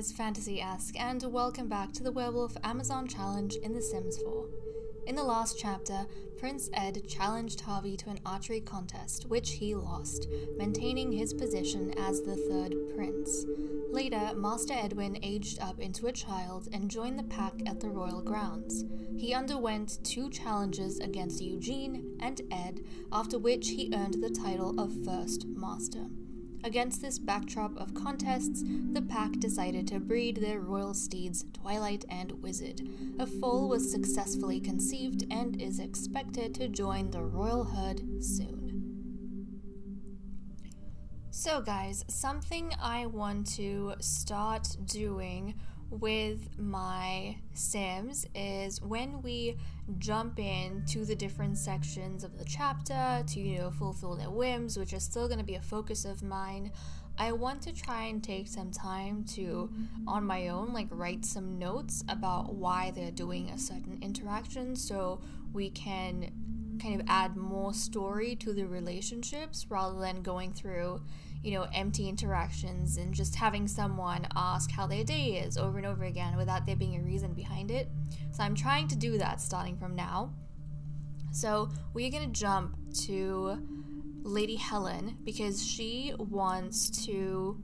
guys, Fantasy-esque, and welcome back to the Werewolf Amazon Challenge in The Sims 4. In the last chapter, Prince Ed challenged Harvey to an archery contest, which he lost, maintaining his position as the third prince. Later, Master Edwin aged up into a child and joined the pack at the royal grounds. He underwent 2 challenges against Eugene and Ed, after which he earned the title of First Master. Against this backdrop of contests, the pack decided to breed their royal steeds Twilight and Wizard. A foal was successfully conceived and is expected to join the royal herd soon. So guys, something I want to start doing with my Sims is when we jump into the different sections of the chapter to, fulfill their whims, which is still going to be a focus of mine, I want to try and take some time to, on my own, write some notes about why they're doing a certain interaction so we can kind of add more story to the relationships rather than going through empty interactions and just having someone ask how their day is over and over again without there being a reason behind it. So I'm trying to do that starting from now. So we're gonna jump to Lady Helen because she wants to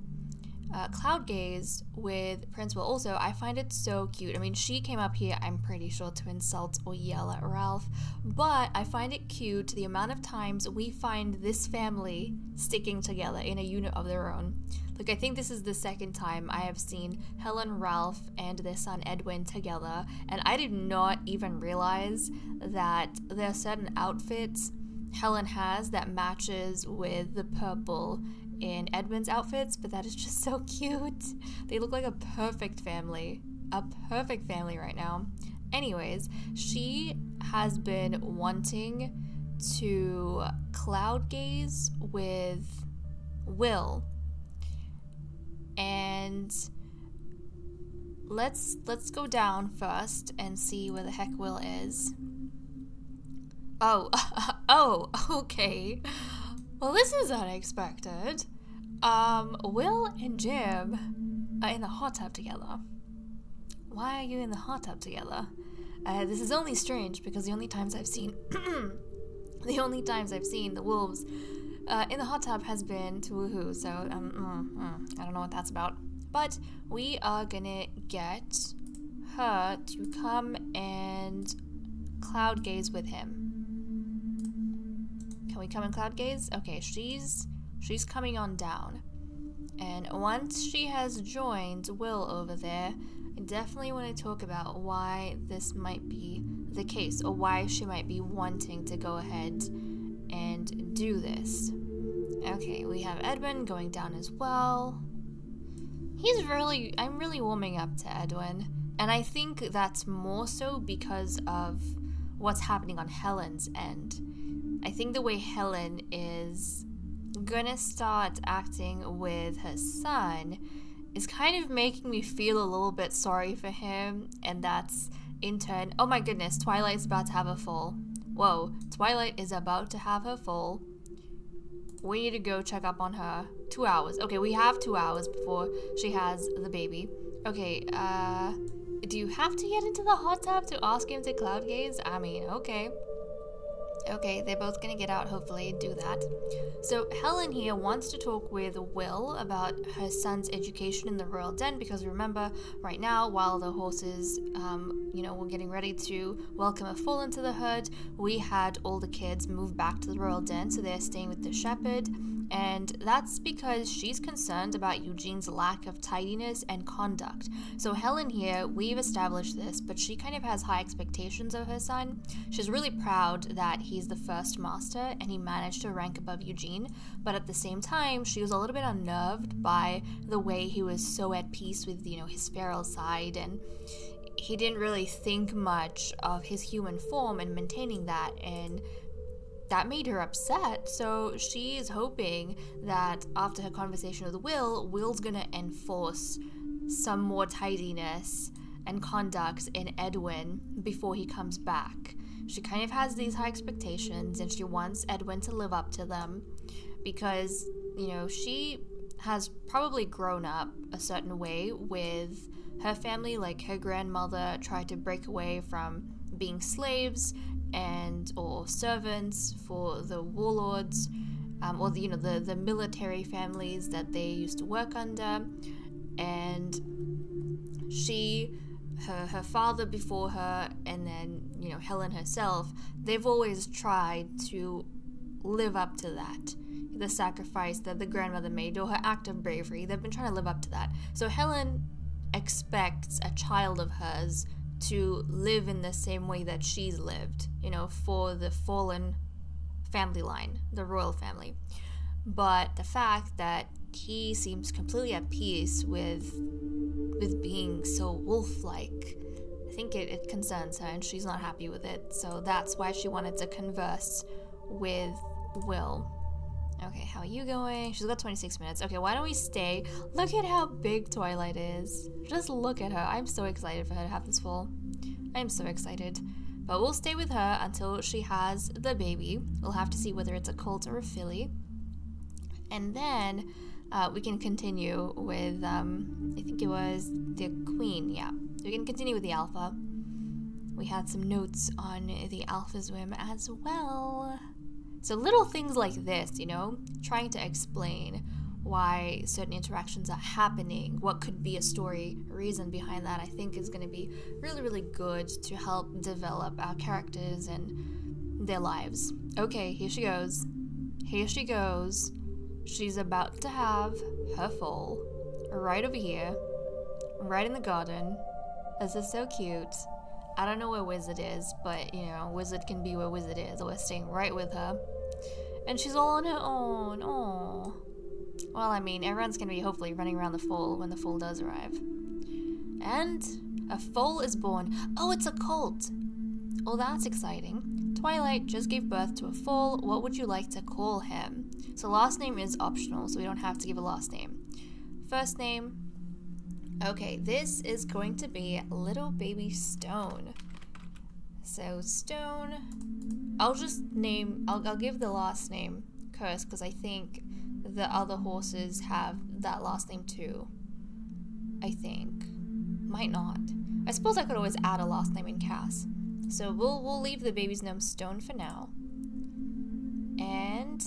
cloud gaze with Prince Will. Also, I find it so cute. I mean, she came up here, I'm pretty sure, to insult or yell at Ralph, but I find it cute the amount of times we find this family sticking together in a unit of their own. I think this is the second time I have seen Helen, Ralph, and their son Edwin together, and I did not even realize that there are certain outfits Helen has that matches with the purple in Edwin's outfits, but that is just so cute. They look like a perfect family right now. Anyways, she has been wanting to cloud gaze with Will, and let's go down first and see where the heck Will is. Oh, okay. Well, this is unexpected. Will and Jim are in the hot tub together. Why are you in the hot tub together? This is only strange because the only times I've seen the wolves in the hot tub has been to Woohoo, so I don't know what that's about. But we are gonna get her to come and cloud gaze with him. Can we come and cloud gaze? Okay, she's coming on down. And once she has joined Will over there, I definitely want to talk about why this might be the case, or why she might be wanting to go ahead and do this. Okay, we have Edwin going down as well. I'm really warming up to Edwin, and I think that's more so because of what's happening on Helen's end. I think the way Helen is gonna start acting with her son is kind of making me feel a little bit sorry for him, and that's in turn— oh my goodness, Twilight's about to have a foal. Whoa, Twilight is about to have her foal. We need to go check up on her. 2 hours. Okay, we have 2 hours before she has the baby. Okay, do you have to get into the hot tub to ask him to cloud gaze? I mean, okay. Okay, they're both gonna get out, hopefully, and do that. So Helen here wants to talk with Will about her son's education in the royal den, because remember, right now, while the horses, were getting ready to welcome a foal into the herd, we had all the kids move back to the royal den, so they're staying with the shepherd. And that's because she's concerned about Eugene's lack of tidiness and conduct. So Helen here, we've established this, but she kind of has high expectations of her son. She's really proud that he's the first master and he managed to rank above Eugene, but at the same time, she was a little bit unnerved by the way he was so at peace with, his feral side, and he didn't really think much of his human form and maintaining that, and that made her upset. So she is hoping that after her conversation with Will's gonna enforce some more tidiness and conduct in Edwin before he comes back. She kind of has these high expectations and she wants Edwin to live up to them because, she has probably grown up a certain way with her family. Like her grandmother tried to break away from being slaves and or servants for the warlords, or the military families that they used to work under, and her father before her, and then Helen herself, they've always tried to live up to that, the sacrifice that the grandmother made or her act of bravery. They've been trying to live up to that. So Helen expects a child of hers to live in the same way that she's lived, for the fallen family line, the royal family. But the fact that he seems completely at peace with being so wolf-like, I think it concerns her and she's not happy with it. So that's why she wanted to converse with Will. Okay, how are you going? She's got 26 minutes. Okay, why don't we stay? Look at how big Twilight is. Just look at her. I'm so excited for her to have this foal. I'm so excited. But we'll stay with her until she has the baby. We'll have to see whether it's a colt or a filly. And then we can continue with, I think it was the queen, yeah. We can continue with the alpha. We had some notes on the alpha's whim as well. So little things like this, trying to explain why certain interactions are happening, what could be a story, a reason behind that, I think is going to be really, really good to help develop our characters and their lives. Okay, here she goes. Here she goes. She's about to have her foal right over here, right in the garden. This is so cute. I don't know where Wizard is, but, Wizard can be where Wizard is. We're staying right with her. And she's all on her own. Aww. Well, I mean, everyone's gonna be hopefully running around the foal when the foal does arrive. And a foal is born. Oh, it's a colt. Oh, that's exciting. Twilight just gave birth to a foal. What would you like to call him? So last name is optional, so we don't have to give a last name. First name. Okay, this is going to be little baby Stone. So Stone, I'll give the last name Curse because I think the other horses have that last name too. I think. Might not. I suppose I could always add a last name in Cass. So we'll leave the baby's name Stone for now. And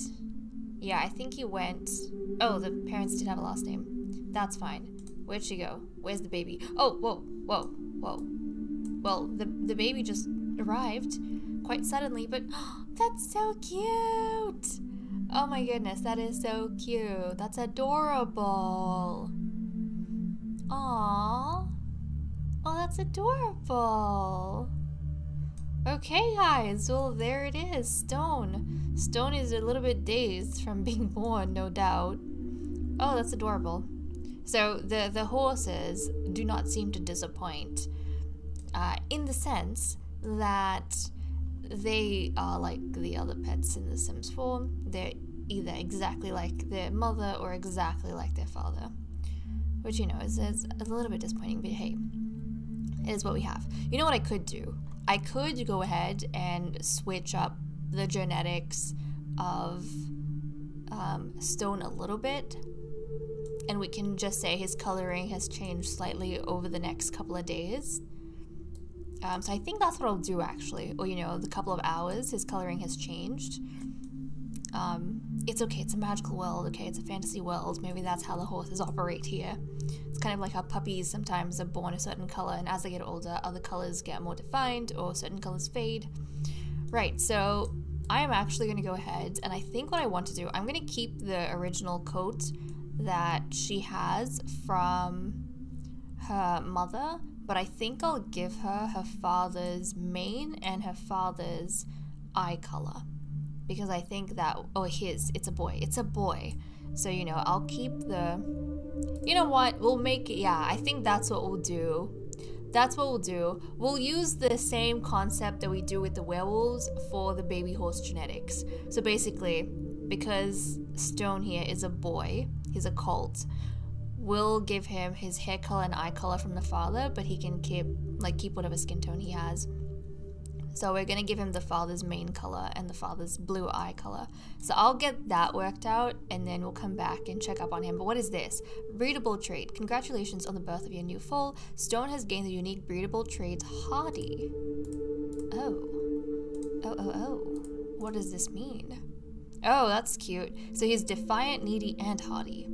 yeah, I think he went. Oh, the parents did have a last name. That's fine. Where'd she go? Where's the baby? Oh, whoa. Well, the baby just arrived quite suddenly, but that's so cute. Oh my goodness, that is so cute. That's adorable. Aww. Oh, that's adorable. Okay, guys, well, there it is, Stone. Stone is a little bit dazed from being born, no doubt. Oh, that's adorable. So the horses do not seem to disappoint, in the sense that they are like the other pets in The Sims 4. They're either exactly like their mother or exactly like their father, which is a little bit disappointing, but hey, it is what we have. You know what I could do? I could go ahead and switch up the genetics of Stone a little bit, and we can just say his coloring has changed slightly over the next couple of days. So I think that's what I'll do, actually. Or, the couple of hours, his coloring has changed. It's okay, it's a magical world, okay? It's a fantasy world. Maybe that's how the horses operate here. It's kind of like how puppies sometimes are born a certain color, and as they get older, other colors get more defined, or certain colors fade. Right, so I am actually going to go ahead, and I think what I want to do, I'm going to keep the original coat that she has from her mother, but I think I'll give her her father's mane and her father's eye color, because I think that, it's a boy, so I'll keep the, we'll make it, I think that's what we'll do. We'll use the same concept that we do with the werewolves for the baby horse genetics. So basically, because Stone here is a boy, he's a colt, we'll give him his hair color and eye color from the father, but he can keep whatever skin tone he has. So we're gonna give him the father's main color and the father's blue eye color. So I'll get that worked out and then we'll come back and check up on him. But what is this? Breedable trait. Congratulations on the birth of your new foal. Stone has gained the unique breedable trait Hardy. Oh. What does this mean? Oh, that's cute. So he's defiant, needy, and hardy.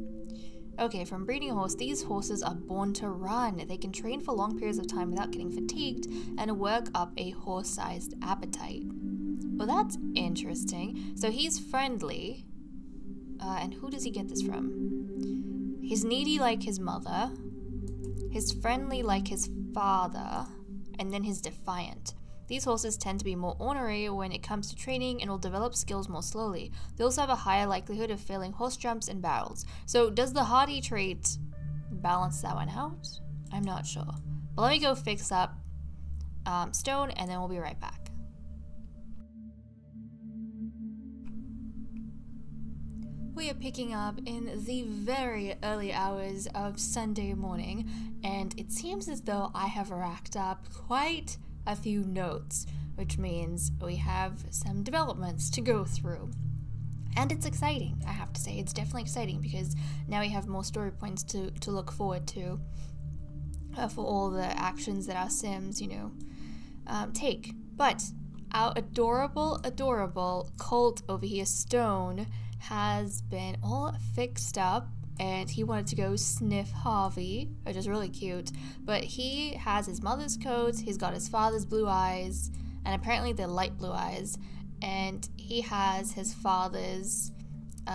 Okay, from breeding a horse, these horses are born to run. They can train for long periods of time without getting fatigued and work up a horse-sized appetite. Well, that's interesting. So he's friendly. And who does he get this from? He's needy like his mother. He's friendly like his father. And then he's defiant. These horses tend to be more ornery when it comes to training and will develop skills more slowly. They also have a higher likelihood of failing horse jumps and barrels. So does the hardy trait balance that one out? I'm not sure. But let me go fix up Stone and then we'll be right back. We are picking up in the very early hours of Sunday morning, and it seems as though I have racked up quite a few notes, which means we have some developments to go through. And it's exciting, I have to say. It's definitely exciting because now we have more story points to look forward to for all the actions that our Sims, take. But our adorable colt over here, Stone, has been all fixed up and he wanted to go sniff Harvey, which is really cute. But he has his mother's coat, he's got his father's blue eyes, and apparently they're light blue eyes, and he has his father's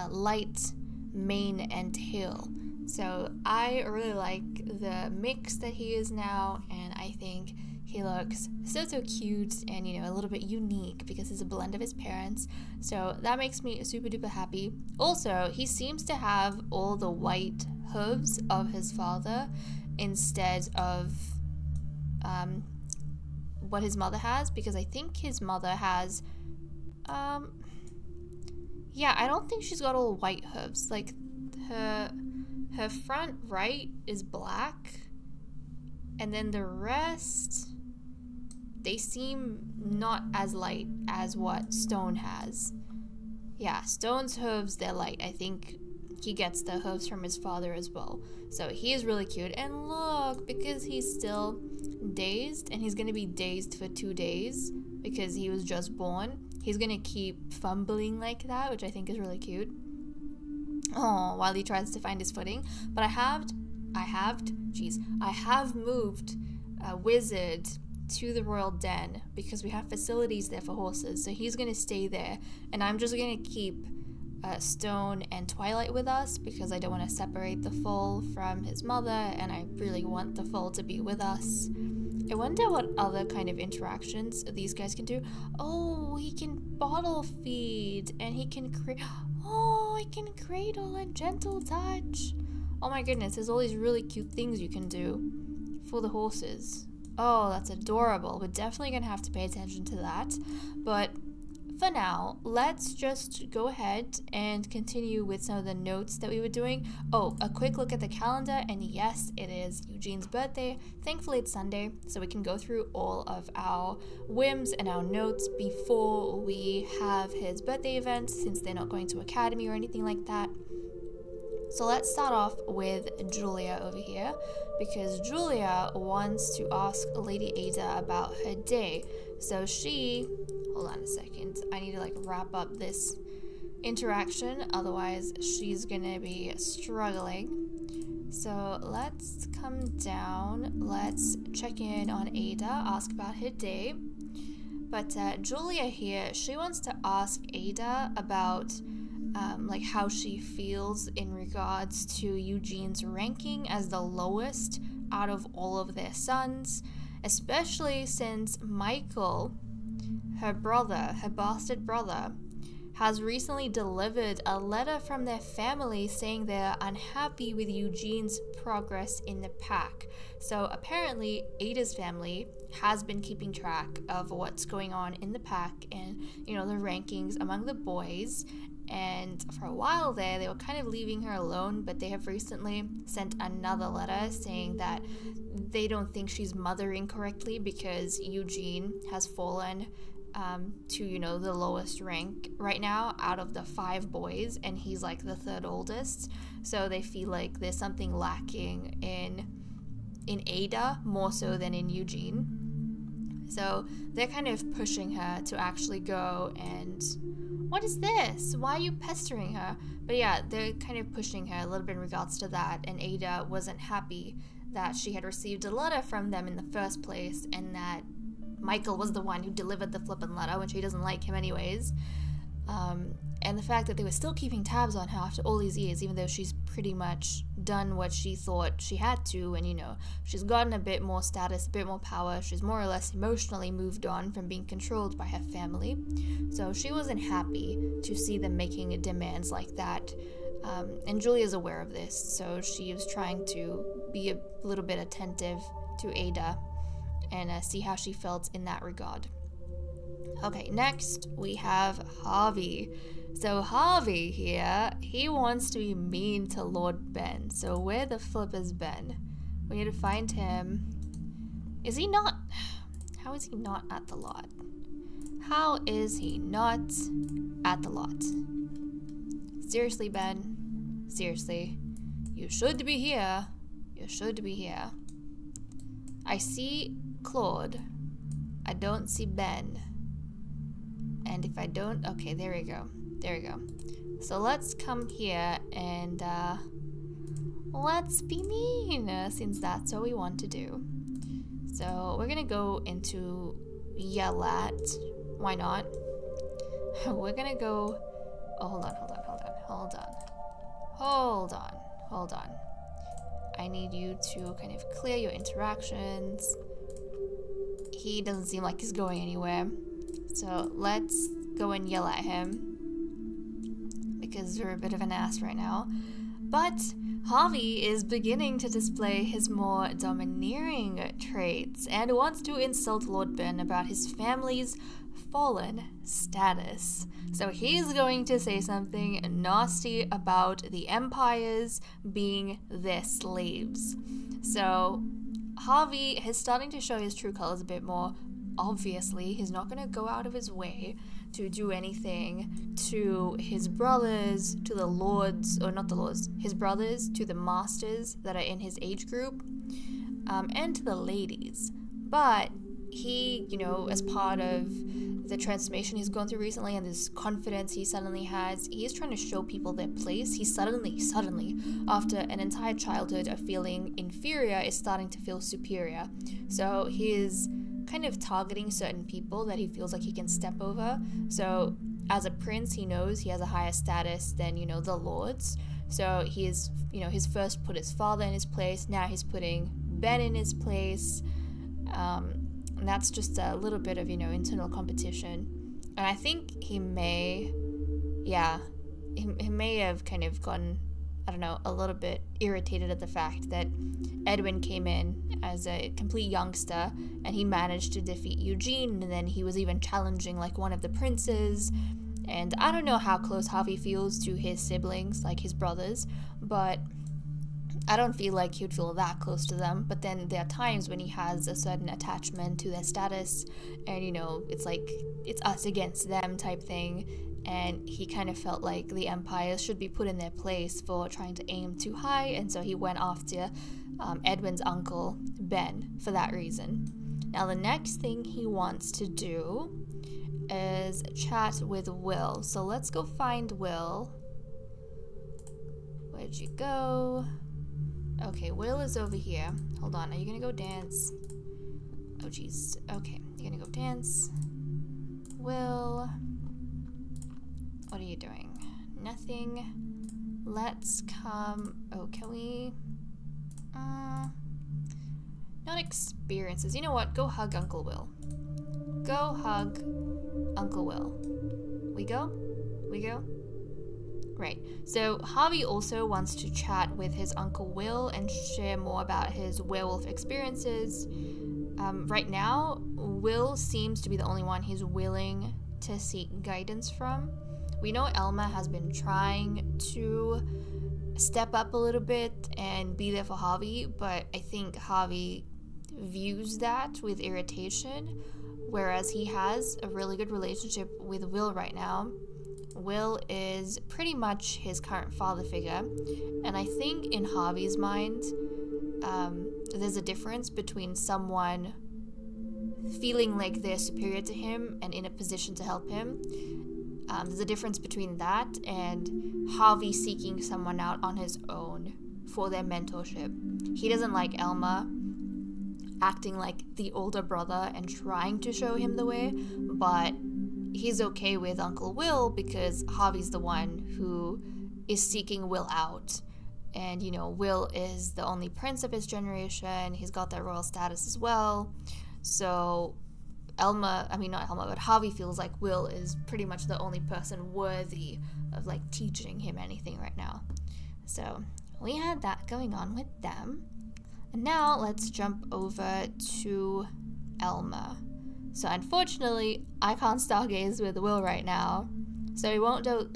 light mane and tail. So I really like the mix that he is now, and I think he looks so cute and, a little bit unique because he's a blend of his parents. So that makes me super duper happy. Also, he seems to have all the white hooves of his father instead of what his mother has, because I think his mother has, yeah, I don't think she's got all white hooves. Like her front right is black, and then the rest, they seem not as light as what Stone has. Yeah, Stone's hooves, they're light. I think he gets the hooves from his father as well. So he is really cute. And look, because he's still dazed, and he's going to be dazed for 2 days because he was just born, he's going to keep fumbling like that, which I think is really cute. Oh, while he tries to find his footing. But I have moved Wizard to the Royal Den because we have facilities there for horses, so he's gonna stay there, and I'm just gonna keep Stone and Twilight with us because I don't want to separate the foal from his mother, and I really want the foal to be with us. I wonder what other kind of interactions these guys can do. Oh, he can bottle feed, and he can he can cradle and gentle touch. Oh my goodness, there's all these really cute things you can do for the horses. Oh, that's adorable. We're definitely gonna have to pay attention to that. But for now, let's just go ahead and continue with some of the notes that we were doing. Oh, a quick look at the calendar, and yes, it is Eugene's birthday. Thankfully, it's Sunday, so we can go through all of our whims and our notes before we have his birthday event, since they're not going to academy or anything like that. So let's start off with Julia over here, because Julia wants to ask Lady Ada about her day. So she, hold on a second, I need to wrap up this interaction, otherwise she's gonna be struggling. So let's come down, let's check in on Ada, ask about her day. But Julia here, she wants to ask Ada about how she feels in regards to Eugene's ranking as the lowest out of all of their sons, especially since Michael, her brother, her bastard brother, has recently delivered a letter from their family saying they're unhappy with Eugene's progress in the pack. So apparently Ada's family has been keeping track of what's going on in the pack and, the rankings among the boys. And for a while there, they were kind of leaving her alone, but they have recently sent another letter saying that they don't think she's mothering correctly because Eugene has fallen to, you know, the lowest rank right now out of the 5 boys, and he's like the 3rd oldest. So they feel like there's something lacking in Ada more so than in Eugene. So they're kind of pushing her to actually go and, what is this? Why are you pestering her? But yeah, they're kind of pushing her a little bit in regards to that, and Ada wasn't happy that she had received a letter from them in the first place, and that Michael was the one who delivered the flippin' letter when she doesn't like him anyways. And the fact that they were still keeping tabs on her after all these years, even though she's pretty much done what she thought she had to, and, you know, she's gotten a bit more status, a bit more power, she's more or less emotionally moved on from being controlled by her family. So she wasn't happy to see them making demands like that. And Julia's aware of this, so she was trying to be a little bit attentive to Ada and see how she felt in that regard. Okay, next we have Harvey. So Harvey here, he wants to be mean to Lord Ben. So where the flip is Ben? We need to find him. Is he not? How is he not at the lot? How is he not at the lot? Seriously, Ben. Seriously. You should be here. You should be here. I see Claude. I don't see Ben. And if I don't, okay, there we go. There we go. So let's come here and let's be mean, since that's what we want to do. So we're gonna go into yell at. Why not? We're gonna go. Oh, hold on. I need you to kind of clear your interactions. He doesn't seem like he's going anywhere. So let's go and yell at him, because we're a bit of an ass right now. But Harvey is beginning to display his more domineering traits and wants to insult Lord Ben about his family's fallen status. So he's going to say something nasty about the empires being their slaves. So Harvey is starting to show his true colors a bit more. Obviously, he's not going to go out of his way to do anything to his brothers, to the lords, or not the lords, his brothers, to the masters that are in his age group, and to the ladies. But he, you know, as part of the transformation he's gone through recently and this confidence he suddenly has, he's trying to show people their place. He suddenly, after an entire childhood of feeling inferior, is starting to feel superior. So he is kind of targeting certain people that he feels like he can step over. So as a prince, he knows he has a higher status than, you know, the lords. So he is, you know, he's first put his father in his place, now he's putting Ben in his place. And that's just a little bit of, you know, internal competition. And I think he may, he may have kind of gotten, I don't know, a little bit irritated at the fact that Edwin came in as a complete youngster and he managed to defeat Eugene, and then he was even challenging like one of the princes. And I don't know how close Harvey feels to his siblings, like his brothers, but I don't feel like he would feel that close to them. But then there are times when he has a certain attachment to their status, and, you know, it's like it's us against them type thing. And he kind of felt like the empires should be put in their place for trying to aim too high, and so he went after Edwin's uncle, Ben, for that reason. Now the next thing he wants to do is chat with Will. So let's go find Will. Where'd you go? Okay, Will is over here. Hold on, are you gonna go dance? Oh jeez, okay, you're gonna go dance. Will... what are you doing? Nothing. Let's come... oh, can we... not experiences. You know what? Go hug Uncle Will. Go hug Uncle Will. We go? We go? Right. So Harvey also wants to chat with his Uncle Will and share more about his werewolf experiences. Right now, Will seems to be the only one he's willing to seek guidance from. We know Elma has been trying to step up a little bit and be there for Harvey, but I think Harvey views that with irritation, whereas he has a really good relationship with Will right now. Will is pretty much his current father figure, and I think in Harvey's mind, there's a difference between someone feeling like they're superior to him and in a position to help him. There's a difference between that and Harvey seeking someone out on his own for their mentorship. He doesn't like Elma acting like the older brother and trying to show him the way, but he's okay with Uncle Will because Harvey's the one who is seeking Will out. And, you know, Will is the only prince of his generation. He's got that royal status as well. So Harvey feels like Will is pretty much the only person worthy of, like, teaching him anything right now. So we had that going on with them. And now let's jump over to Elma. So unfortunately, I can't stargaze with Will right now, so we won't do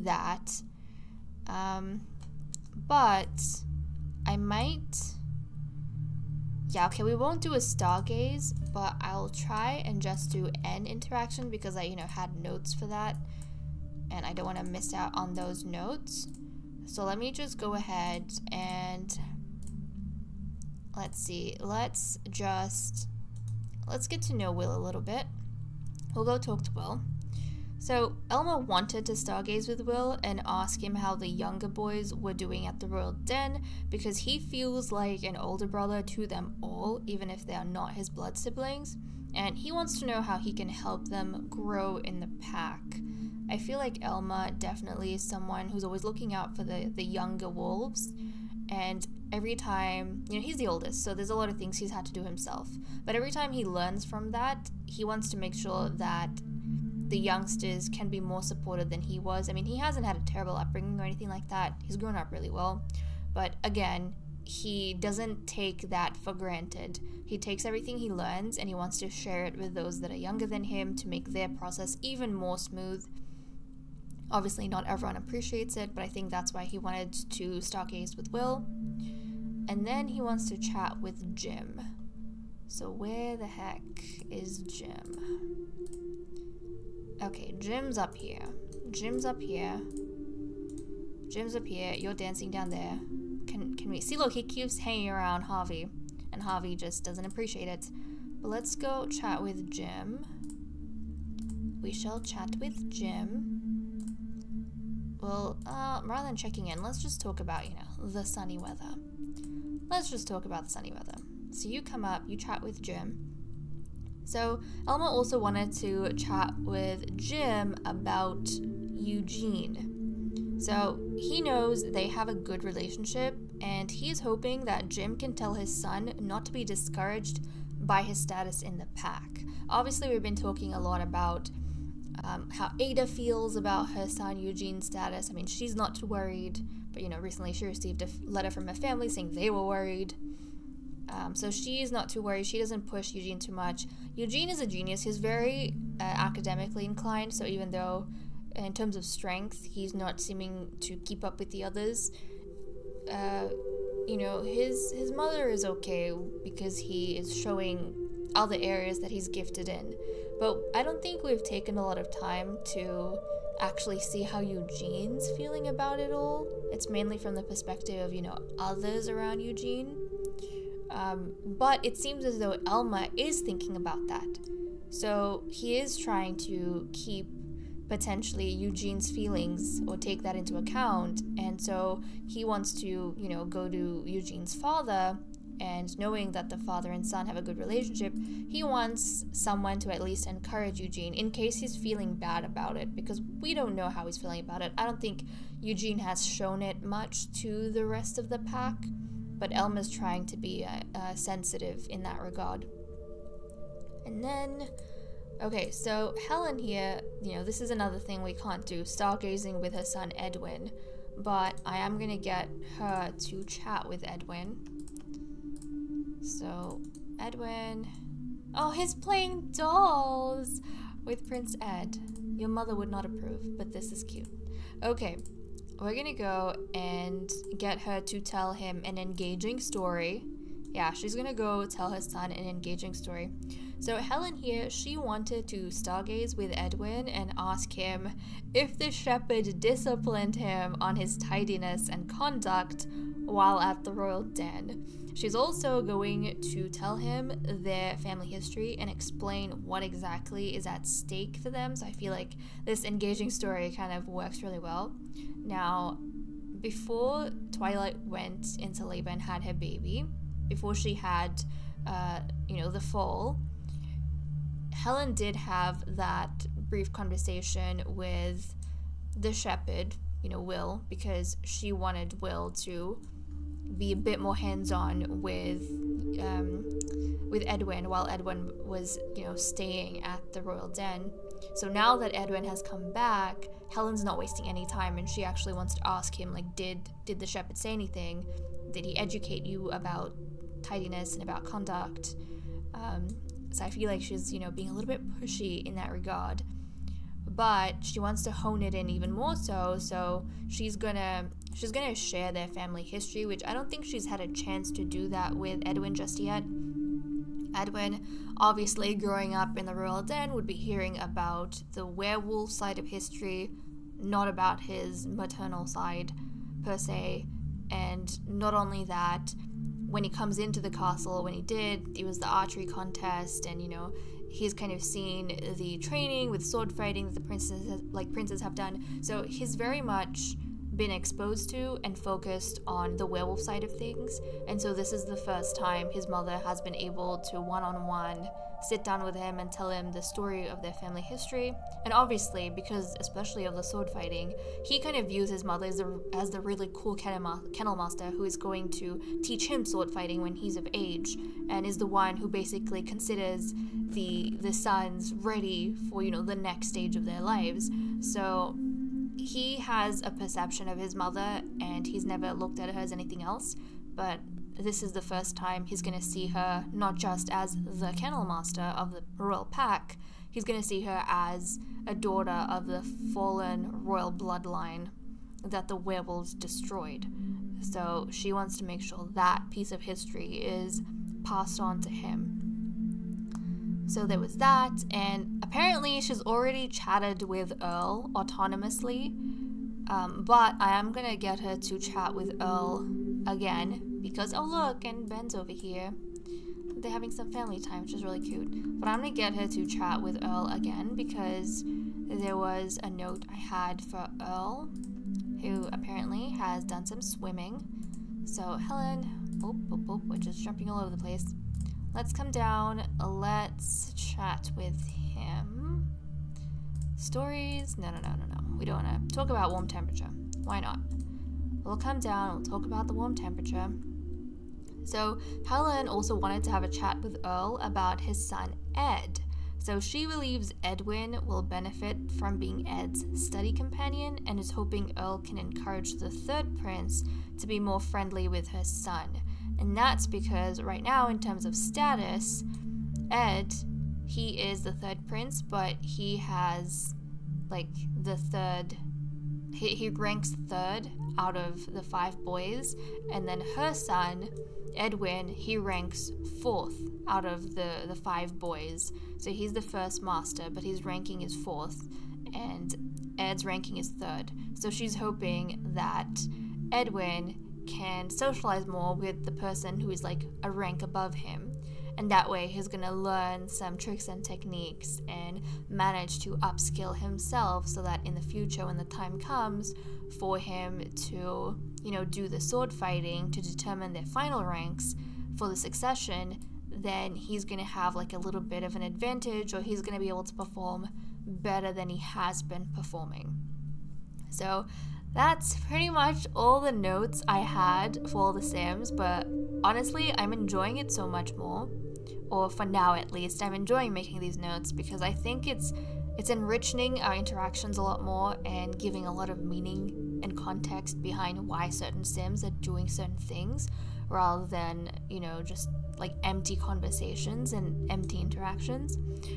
that. But I might. Yeah, okay, we won't do a stargaze, but I'll try and just do an interaction because I, had notes for that, and I don't want to miss out on those notes. So let me just go ahead and let's see. Let's get to know Will a little bit. We'll go talk to Will. So Elma wanted to stargaze with Will and ask him how the younger boys were doing at the royal den because he feels like an older brother to them all, even if they are not his blood siblings, and he wants to know how he can help them grow in the pack. I feel like Elma definitely is someone who's always looking out for the younger wolves, and every time, he's the oldest, so there's a lot of things he's had to do himself, but every time he learns from that, he wants to make sure that the youngsters can be more supportive than he was. I mean, he hasn't had a terrible upbringing or anything like that. He's grown up really well. But again, he doesn't take that for granted. He takes everything he learns and he wants to share it with those that are younger than him to make their process even more smooth. Obviously, not everyone appreciates it, but I think that's why he wanted to stargaze with Will. And then he wants to chat with Jim. So where the heck is Jim? Okay, Jim's up here. Jim's up here. Jim's up here. You're dancing down there. Can we see? Look, he keeps hanging around Harvey, and Harvey just doesn't appreciate it. But let's go chat with Jim. We shall chat with Jim. Well, rather than checking in, let's just talk about, the sunny weather. Let's just talk about the sunny weather. So you come up, you chat with Jim. So Elma also wanted to chat with Jim about Eugene. So he knows they have a good relationship, and he's hoping that Jim can tell his son not to be discouraged by his status in the pack. Obviously, we've been talking a lot about how Ada feels about her son Eugene's status. I mean, she's not too worried, but recently she received a letter from her family saying they were worried. So she's not too worried. She doesn't push Eugene too much. Eugene is a genius. He's very academically inclined, so even though in terms of strength he's not seeming to keep up with the others, his mother is okay because he is showing other areas that he's gifted in. But I don't think we've taken a lot of time to actually see how Eugene's feeling about it all. It's mainly from the perspective of, others around Eugene. But it seems as though Elma is thinking about that. So he is trying to keep potentially Eugene's feelings or take that into account. And so he wants to, go to Eugene's father, and knowing that the father and son have a good relationship, he wants someone to at least encourage Eugene in case he's feeling bad about it, because we don't know how he's feeling about it. I don't think Eugene has shown it much to the rest of the pack, but Elma's trying to be sensitive in that regard. And then, okay, so Helen here, this is another thing we can't do, stargazing with her son Edwin, but I am gonna get her to chat with Edwin. So, Edwin, oh, he's playing dolls with Prince Ed. Your mother would not approve, but this is cute. Okay. We're gonna go and get her to tell him an engaging story yeah, she's gonna go tell her son an engaging story. So Helen here, she wanted to stargaze with Edwin and ask him if the shepherd disciplined him on his tidiness and conduct while at the royal den. She's also going to tell him their family history and explain what exactly is at stake for them. So I feel like this engaging story kind of works really well. Now, before Twilight went into labor and had her baby, before she had, the foal, Helen did have that brief conversation with the shepherd, Will, because she wanted Will to be a bit more hands-on with Edwin while Edwin was, staying at the royal den. So now that Edwin has come back, Helen's not wasting any time, and she actually wants to ask him, like, did the shepherd say anything? Did he educate you about tidiness and about conduct? So I feel like she's, being a little bit pushy in that regard. But she wants to hone it in even more so she's gonna share their family history, which I don't think she's had a chance to do that with Edwin just yet. Edwin, obviously growing up in the royal den, would be hearing about the werewolf side of history, not about his maternal side per se. And not only that, when he comes into the castle, it was the archery contest, and he's kind of seen the training with sword fighting that the princes have done. So he's very much been exposed to and focused on the werewolf side of things. And so this is the first time his mother has been able to one-on-one sit down with him and tell him the story of their family history. And obviously, because especially of the sword fighting, he kind of views his mother as the really cool kennel master who is going to teach him sword fighting when he's of age, and is the one who basically considers the sons ready for, the next stage of their lives. So he has a perception of his mother, and he's never looked at her as anything else, but this is the first time he's going to see her not just as the kennel master of the royal pack, he's going to see her as a daughter of the fallen royal bloodline that the werewolves destroyed. So she wants to make sure that piece of history is passed on to him. So there was that, and apparently she's already chatted with Earl autonomously, but I am going to get her to chat with Earl again, because, oh look, and Ben's over here. They're having some family time, which is really cute. But I'm going to get her to chat with Earl again, because there was a note I had for Earl, who apparently has done some swimming. So Helen, we're just jumping all over the place. Let's come down, let's chat with him. Stories? No. We don't want to talk about warm temperature. Why not? We'll come down, we'll talk about the warm temperature. So Helen also wanted to have a chat with Earl about his son Ed. So she believes Edwin will benefit from being Ed's study companion, and is hoping Earl can encourage the third prince to be more friendly with her son. And that's because right now, in terms of status, Ed, he is the third prince, but he has he ranks third out of the 5 boys, and then her son Edwin, he ranks 4th out of the 5 boys. So he's the first master, but his ranking is 4th, and Ed's ranking is 3rd. So she's hoping that Edwin can socialize more with the person who is like a rank above him, and that way he's gonna learn some tricks and techniques and manage to upskill himself, so that in the future, when the time comes for him to do the sword fighting to determine their final ranks for the succession, then he's gonna have like a little bit of an advantage, or he's gonna be able to perform better than he has been performing. So that's pretty much all the notes I had for all the Sims, but honestly, I'm enjoying it so much more, or for now at least. I'm enjoying making these notes because I think it's enriching our interactions a lot more and giving a lot of meaning and context behind why certain Sims are doing certain things, rather than, just like empty conversations and empty interactions.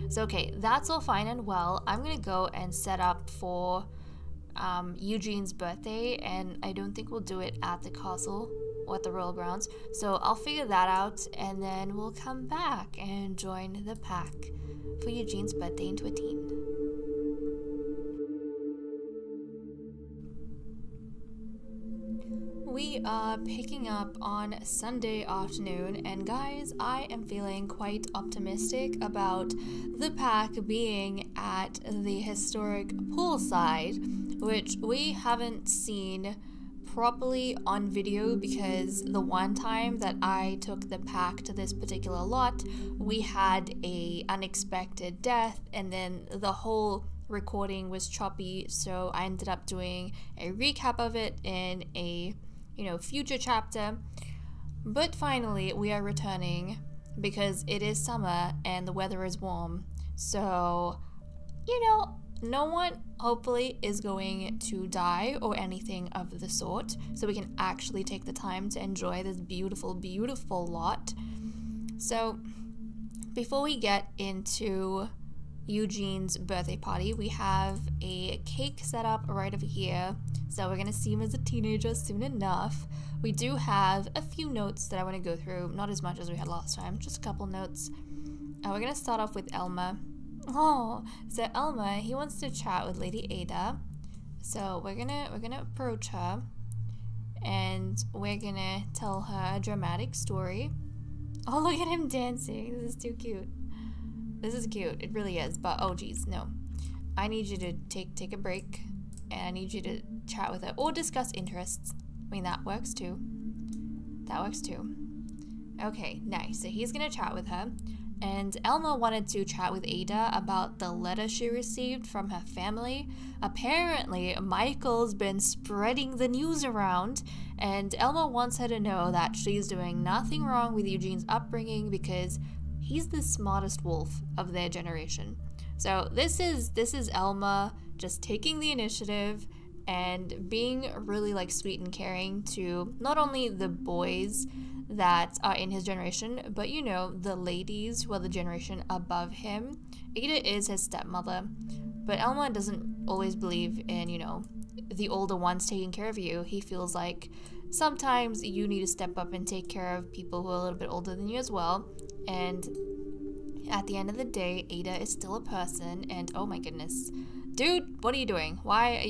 So okay, that's all fine and well. I'm gonna go and set up for Eugene's birthday, and I don't think we'll do it at the castle. what the royal grounds. So I'll figure that out, and then we'll come back and join the pack for Eugene's birthday in 13. We are picking up on Sunday afternoon, and guys, I am feeling quite optimistic about the pack being at the historic poolside, which we haven't seen properly on video because the one time that I took the pack to this particular lot, we had a unexpected death, and then the whole recording was choppy, so I ended up doing a recap of it in a future chapter. But finally we are returning because it is summer and the weather is warm, so no one hopefully is going to die or anything of the sort, so we can actually take the time to enjoy this beautiful lot. So before we get into Eugene's birthday party, we have a cake set up right over here, so we're gonna see him as a teenager soon enough. We do have a few notes that I want to go through, not as much as we had last time, just a couple notes. We're gonna start off with Elma. Oh, so Elma, he wants to chat with Lady Ada, so we're gonna approach her and we're gonna tell her a dramatic story. Oh, look at him dancing. This is too cute. This is cute, it really is, but oh geez, no. I need you to take a break, and I need you to chat with her, or discuss interests. I mean, that works too. That works too. Okay, nice, so he's gonna chat with her, and Elma wanted to chat with Ada about the letter she received from her family. Apparently, Michael's been spreading the news around, and Elma wants her to know that she's doing nothing wrong with Eugene's upbringing because he's the smartest wolf of their generation. So this is Elma just taking the initiative and being really sweet and caring to not only the boys that are in his generation, but the ladies who are the generation above him. Ada is his stepmother, but Elma doesn't always believe in the older ones taking care of you. He feels like sometimes you need to step up and take care of people who are a little bit older than you as well. And at the end of the day, Ada is still a person, and oh my goodness. Dude, what are you doing? Why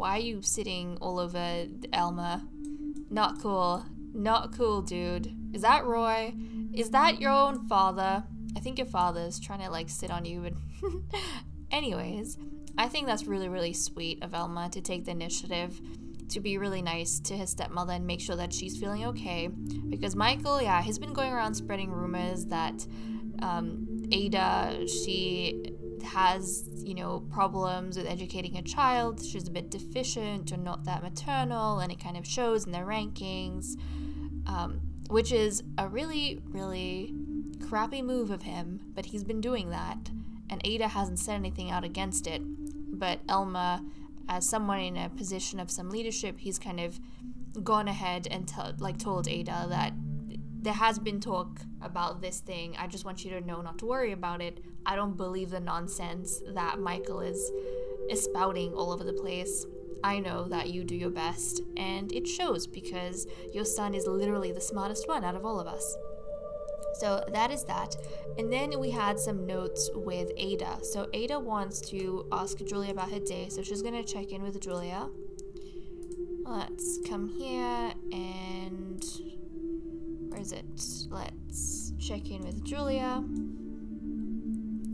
are you sitting all over Elma? Not cool. Not cool, dude. Is that Roy? Is that your own father? I think your father's trying to sit on you, but anyways, I think that's really sweet of Elma to take the initiative to be really nice to his stepmother and make sure that she's feeling okay, because Michael, yeah, he's been going around spreading rumors that Ada, she has problems with educating a child. She's a bit deficient or not that maternal, and it kind of shows in their rankings, which is a really crappy move of him, but he's been doing that, and Ada hasn't said anything out against it. But Elma, as someone in a position of some leadership, he's kind of gone ahead and told Ada that there has been talk about this thing. I just want you to know not to worry about it. I don't believe the nonsense that Michael is spouting all over the place. I know that you do your best, and it shows because your son is literally the smartest one out of all of us. So that is that. And then we had some notes with Ada. So Ada wants to ask Julia about her day, so she's gonna check in with Julia. Let's come here and where is it? Let's check in with Julia.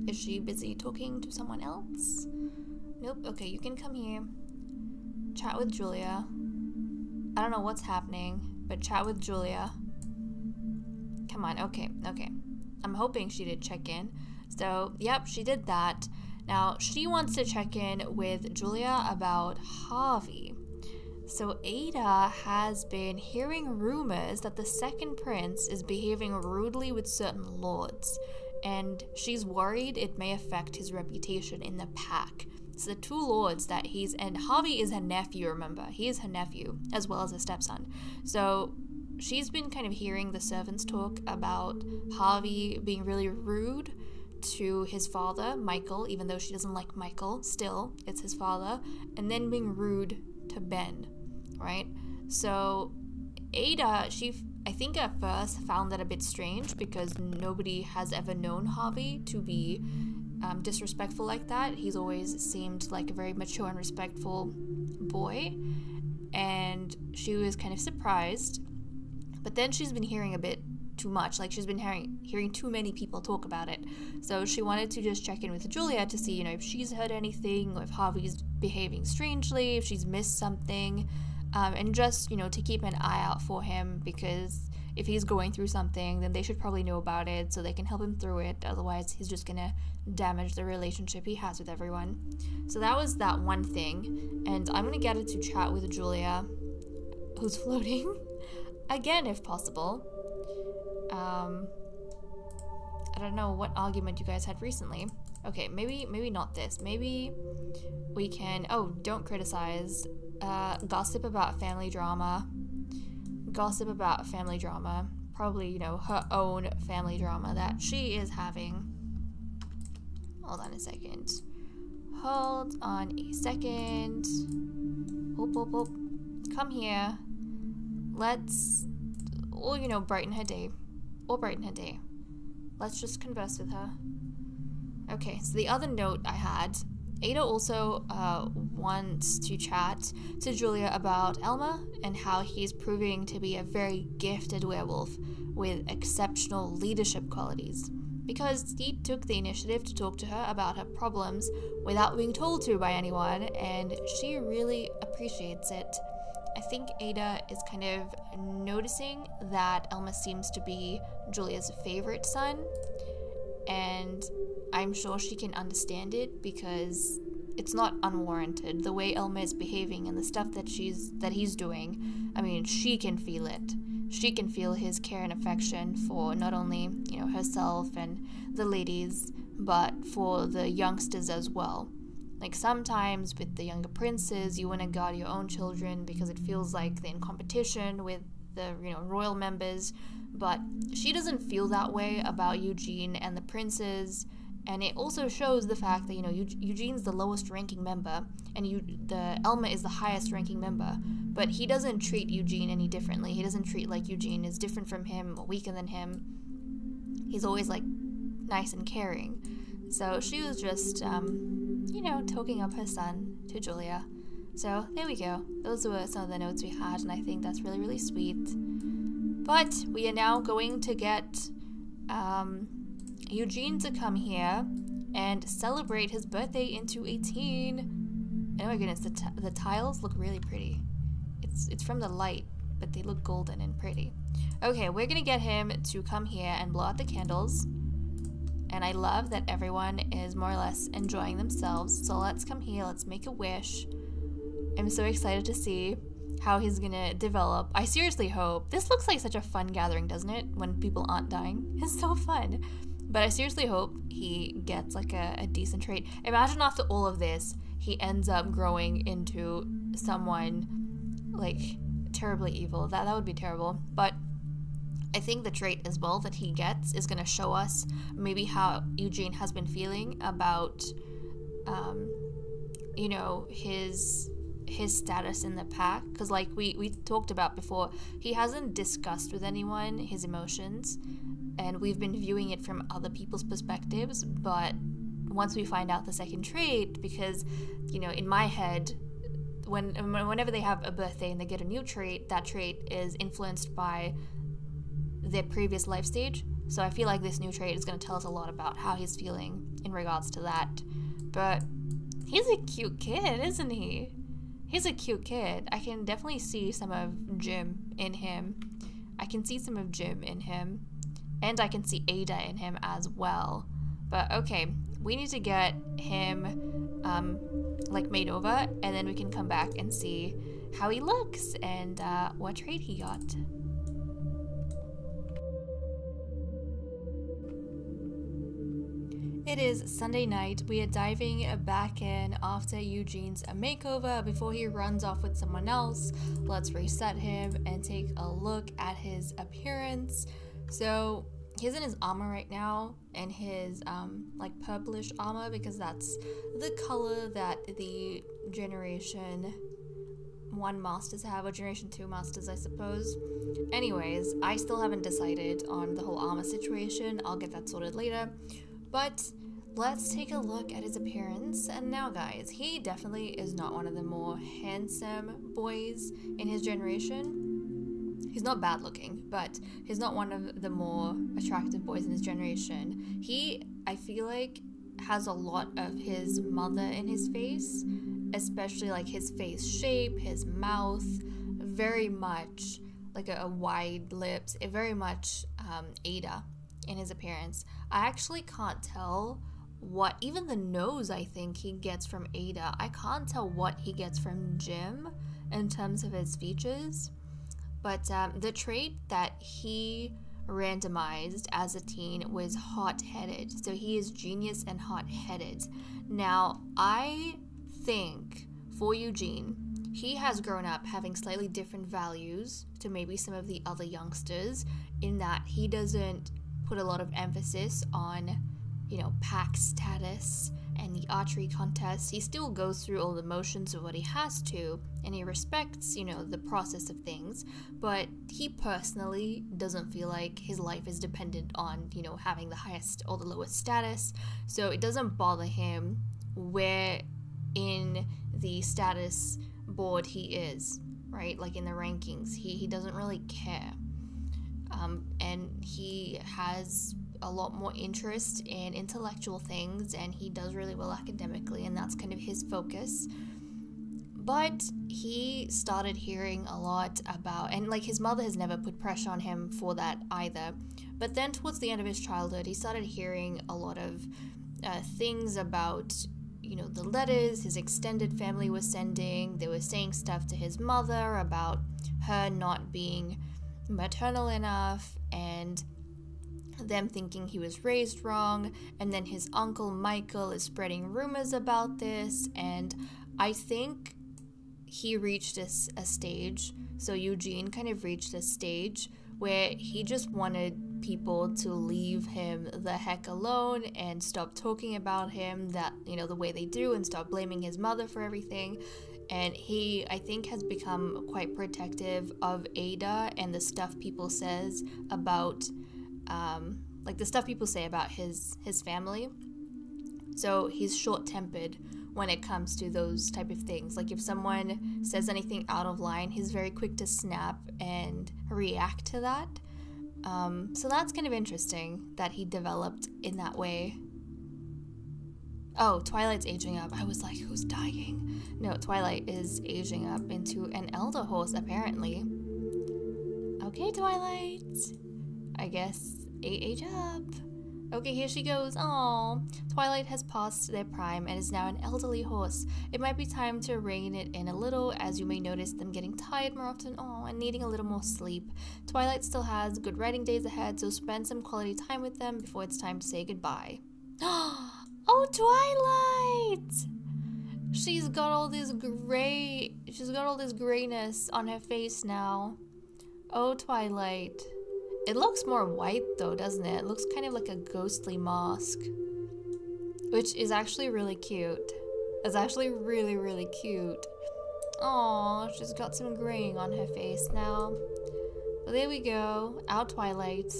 Is she busy talking to someone else? Nope. Okay, you can come here. Chat with Julia. I don't know what's happening, but chat with Julia. Come on, okay. I'm hoping she did check in. So, yep, she did that. Now, she wants to check in with Julia about Harvey. So, Ada has been hearing rumors that the second prince is behaving rudely with certain lords, and she's worried it may affect his reputation in the pack. So the two lords that and Harvey is her nephew, remember? He is her nephew, as well as her stepson. So she's been kind of hearing the servants talk about Harvey being really rude to his father, Michael, even though she doesn't like Michael, still, it's his father, and then being rude to Ben, right? So Ada, I think at first found that a bit strange because nobody has ever known Harvey to be disrespectful like that. He's always seemed like a very mature and respectful boy, and she was kind of surprised. But then she's been hearing a bit too much, like she's been hearing too many people talk about it. So she wanted to just check in with Julia to see, you know, if she's heard anything, or if Harvey's behaving strangely, if she's missed something, and just, you know, to keep an eye out for him, because if he's going through something, then they should probably know about it so they can help him through it. Otherwise, he's just gonna damage the relationship he has with everyone. So that was that one thing, and I'm gonna get her to chat with Julia, who's floating, again if possible. I don't know what argument you guys had recently. Okay, maybe not this. Maybe we can, oh, don't criticize, gossip about family drama. Gossip about family drama. Probably, you know, her own family drama that she is having. Hold on a second. Hold on a second. Whoop. Come here. Let's, or, you know, brighten her day. Let's just converse with her. Okay, so the other note I had, Ada also wants to chat to Julia about Elmer and how he's proving to be a very gifted werewolf with exceptional leadership qualities, because he took the initiative to talk to her about her problems without being told to by anyone, and she really appreciates it. I think Ada is kind of noticing that Elma seems to be Julia's favorite son, and I'm sure she can understand it because it's not unwarranted. The way Elma is behaving and the stuff that he's doing, I mean, she can feel it. She can feel his care and affection for not only, you know, herself and the ladies, but for the youngsters as well. Like, sometimes with the younger princes, you want to guard your own children because it feels like they're in competition with the, you know, royal members. But she doesn't feel that way about Eugene and the princes. And it also shows the fact that, you know, Eugene's the lowest ranking member, and Elma is the highest ranking member. But he doesn't treat Eugene any differently. He doesn't treat like Eugene is different from him or weaker than him. He's always, like, nice and caring. So she was just, you know, talking up her son to Julia. So there we go. Those were some of the notes we had, and I think that's really, really sweet. But we are now going to get Eugene to come here and celebrate his birthday into 18. And oh my goodness, the tiles look really pretty. It's from the light, but they look golden and pretty. Okay, we're gonna get him to come here and blow out the candles. And I love that everyone is more or less enjoying themselves. So let's come here, let's make a wish. I'm so excited to see how he's gonna develop. I seriously hope. This looks like such a fun gathering, doesn't it? When people aren't dying. It's so fun. But I seriously hope he gets like a decent trait. Imagine after all of this, he ends up growing into someone like terribly evil. That would be terrible. But I think the trait as well that he gets is going to show us maybe how Eugene has been feeling about, you know, his status in the pack. Because like we talked about before, he hasn't discussed with anyone his emotions, and we've been viewing it from other people's perspectives. But once we find out the second trait, because, you know, in my head, whenever they have a birthday and they get a new trait, that trait is influenced by their previous life stage. So I feel like this new trait is going to tell us a lot about how he's feeling in regards to that. But he's a cute kid, isn't he? He's a cute kid. I can definitely see some of Jim in him. And I can see Ada in him as well. But okay, we need to get him like made over, and then we can come back and see how he looks and what trait he got. It is Sunday night. We are diving back in after Eugene's makeover before he runs off with someone else. Let's reset him and take a look at his appearance. So he's in his armor right now, and his like purplish armor, because that's the color that the Generation 1 masters have, or generation 2 masters, I suppose. Anyways, I still haven't decided on the whole armor situation. I'll get that sorted later. But let's take a look at his appearance. And now, guys, he definitely is not one of the more handsome boys in his generation. He's not bad looking, but he's not one of the more attractive boys in his generation. He, I feel like, has a lot of his mother in his face, especially like his face shape, his mouth, very much like a wide lips, very much Ada in his appearance. I actually can't tell what, even the nose I think he gets from Ada, I can't tell what he gets from Jim in terms of his features. But the trait that he randomized as a teen was hot-headed. So he is genius and hot-headed. Now, I think for Eugene, he has grown up having slightly different values to maybe some of the other youngsters, in that he doesn't put a lot of emphasis on, you know, pack status and the archery contest. He still goes through all the motions of what he has to, and he respects, you know, the process of things, but he personally doesn't feel like his life is dependent on, you know, having the highest or the lowest status. So it doesn't bother him where in the status board he is, right? Like in the rankings, he doesn't really care. And he has a lot more interest in intellectual things, and he does really well academically, and that's kind of his focus. But he started hearing a lot about, and like his mother has never put pressure on him for that either, but then towards the end of his childhood he started hearing a lot of things about, you know, the letters his extended family was sending. They were saying stuff to his mother about her not being maternal enough, and them thinking he was raised wrong, and then his uncle Michael is spreading rumors about this, and I think he reached a stage, so Eugene kind of reached a stage where he just wanted people to leave him the heck alone and stop talking about him that, you know, the way they do, and stop blaming his mother for everything. And he, I think, has become quite protective of Ada and the stuff people says about like the stuff people say about his family. So he's short-tempered when it comes to those type of things. Like if someone says anything out of line, he's very quick to snap and react to that. So that's kind of interesting that he developed in that way. Oh, Twilight's aging up. I was like, who's dying? No, Twilight is aging up into an elder horse, apparently. Okay, Twilight. I guess age up. Okay, here she goes. Aww. Twilight has passed their prime and is now an elderly horse. It might be time to rein it in a little, as you may notice them getting tired more often, and needing a little more sleep. Twilight still has good riding days ahead, so spend some quality time with them before it's time to say goodbye. Oh, Twilight! She's got all this grayness on her face now. Oh, Twilight. It looks more white though, doesn't it? It looks kind of like a ghostly mask, which is actually really cute. It's actually really, really cute. Aww, she's got some graying on her face now. Well, there we go. Our Twilight.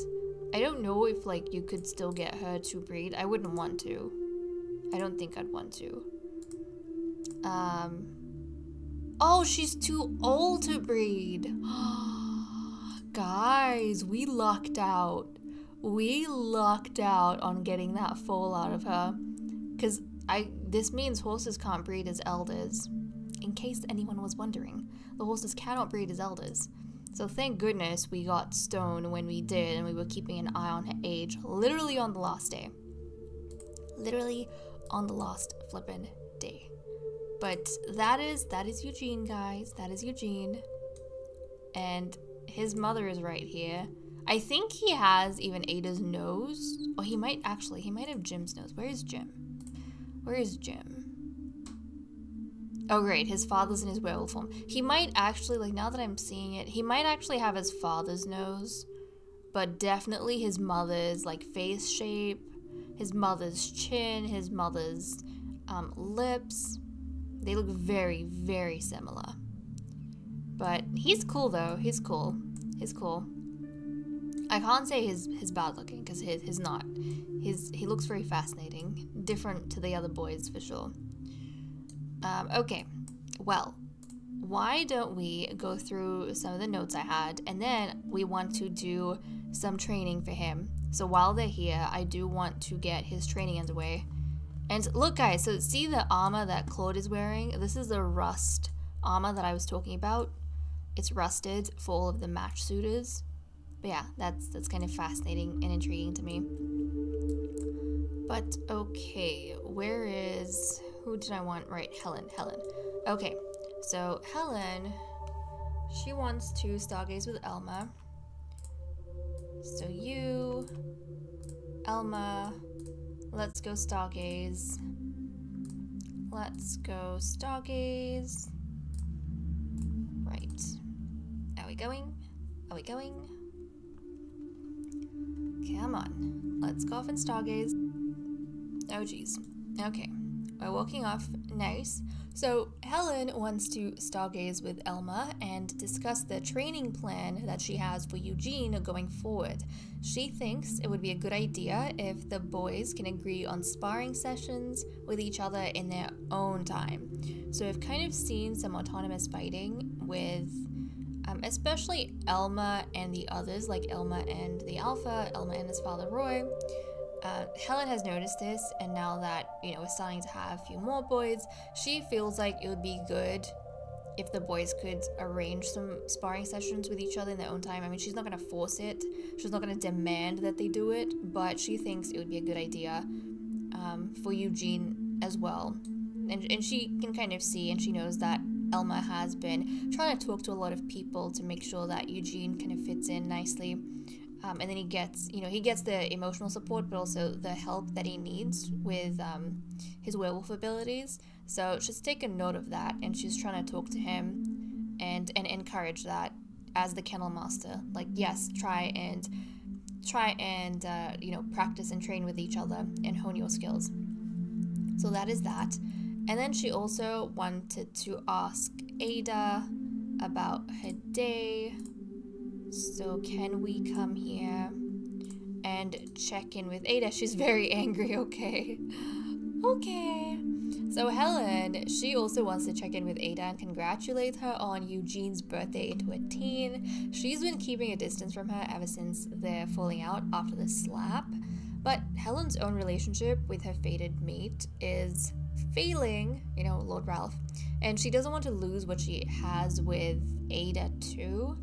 I don't know if like you could still get her to breed. I wouldn't want to. I don't think I'd want to. Oh, she's too old to breed. Guys, we lucked out. We lucked out on getting that foal out of her. Because this means horses can't breed as elders. In case anyone was wondering, the horses cannot breed as elders. So thank goodness we got Stone when we did, and we were keeping an eye on her age literally on the last day. Literally on the last flippin' day. But that is Eugene, guys. That is Eugene. And his mother is right here. I think he has even Ada's nose. Or he might have Jim's nose. Where is Jim? Where is Jim? Oh great, his father's in his werewolf form. He might actually, like now that I'm seeing it, he might actually have his father's nose. But definitely his mother's like face shape, his mother's chin, his mother's lips. They look very, very similar. But he's cool though. He's cool. He's cool. I can't say he's bad looking, because he's not. He looks very fascinating. Different to the other boys for sure. Okay. Well, why don't we go through some of the notes I had, and then we want to do some training for him. So while they're here, I do want to get his training underway. And look guys, so see the armor that Claude is wearing? This is the rust armor that I was talking about. It's rusted for all of the match suitors. But yeah, that's kind of fascinating and intriguing to me. But okay, who did I want? Right, Helen. Okay, so Helen, she wants to stargaze with Elma. So you, Elma, let's go stargaze. Let's go stargaze. Right. Are we going? Come on. Let's go off and stargaze. Oh geez. Okay. We're walking off. Nice. So Helen wants to stargaze with Elma and discuss the training plan that she has for Eugene going forward. She thinks it would be a good idea if the boys can agree on sparring sessions with each other in their own time. So we've kind of seen some autonomous fighting with especially Elma and the others, like Elma and the Alpha, Elma and his father Roy. Helen has noticed this, and now that, we're starting to have a few more boys, she feels like it would be good if the boys could arrange some sparring sessions with each other in their own time. I mean, she's not going to force it, she's not going to demand that they do it, but she thinks it would be a good idea for Eugene as well. And she can kind of see, and she knows that Elma has been trying to talk to a lot of people to make sure that Eugene kind of fits in nicely. And then he gets the emotional support, but also the help that he needs with his werewolf abilities. So she's taken note of that, and she's trying to talk to him and encourage that as the kennel master. Like, yes, try and practice and train with each other and hone your skills. So that is that. And then she also wanted to ask Ada about her day. So can we come here and check in with Ada? She's very angry, okay. Okay. So Helen, she also wants to check in with Ada and congratulate her on Eugene's birthday into a teen. She's been keeping a distance from her ever since their falling out after the slap. But Helen's own relationship with her fated mate is failing, Lord Ralph. And she doesn't want to lose what she has with Ada too.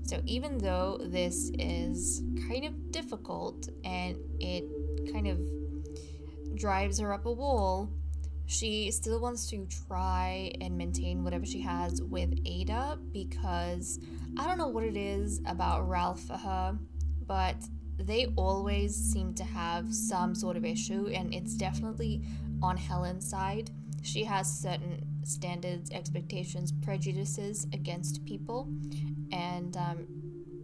So even though this is kind of difficult and it kind of drives her up a wall, she still wants to try and maintain whatever she has with Ada, because I don't know what it is about Ralph for her, but they always seem to have some sort of issue, and it's definitely on Helen's side. She has certain standards, expectations, prejudices against people, and